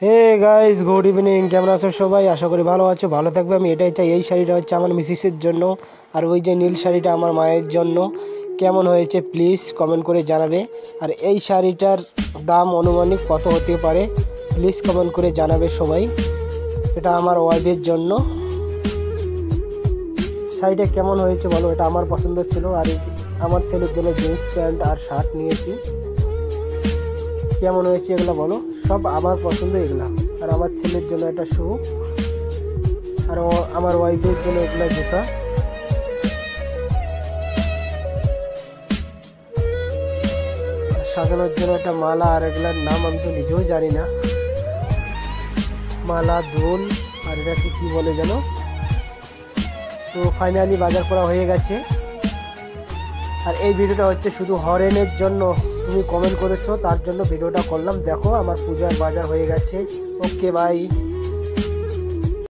Hey guys, good evening. কেমন আছো সবাই? আশা করি ভালো আছো, ভালো থাকবে। আমি এটাই চাই। এই শাড়িটা হচ্ছে আমার মিসেসের জন্য, আর ওই যে নীল শাড়িটা আমার মায়ের জন্য। কেমন হয়েছে প্লিজ কমেন্ট করে জানাবে। আর এই শাড়িটার দাম অনুমানিক কত হতে পারে প্লিজ কমেন্ট করে জানাবে সবাই। এটা আমার ওয়াইফের জন্য। শাড়িটা কেমন হয়েছে বলো। এটা আমার পছন্দ ছিল। আর এই যে আমার ছেলের জন্য জিন্স প্যান্ট আর শার্ট নিয়েছি। কেমন হয়েছে এগুলো বলো। সব আমার পছন্দ এগুলা। আর আমার ছেলের জন্য একটা শু, আর আমার ওয়াইফের জন্য এগুলা জুতা। সাজানোর জন্য একটা মালা, আর এগুলার নাম আমি তো নিজেও জানি না। মালা, দুল, আর এটাকে কি বলে জানো। তো ফাইনালি বাজার করা হয়ে গেছে। আর এই ভিডিওটা হচ্ছে শুধু হরেনের জন্য। তুমি কমেন্ট করেছো তার জন্য ভিডিওটা করলাম। দেখো আমার পূজার বাজার হয়ে গেছে। Okay bye.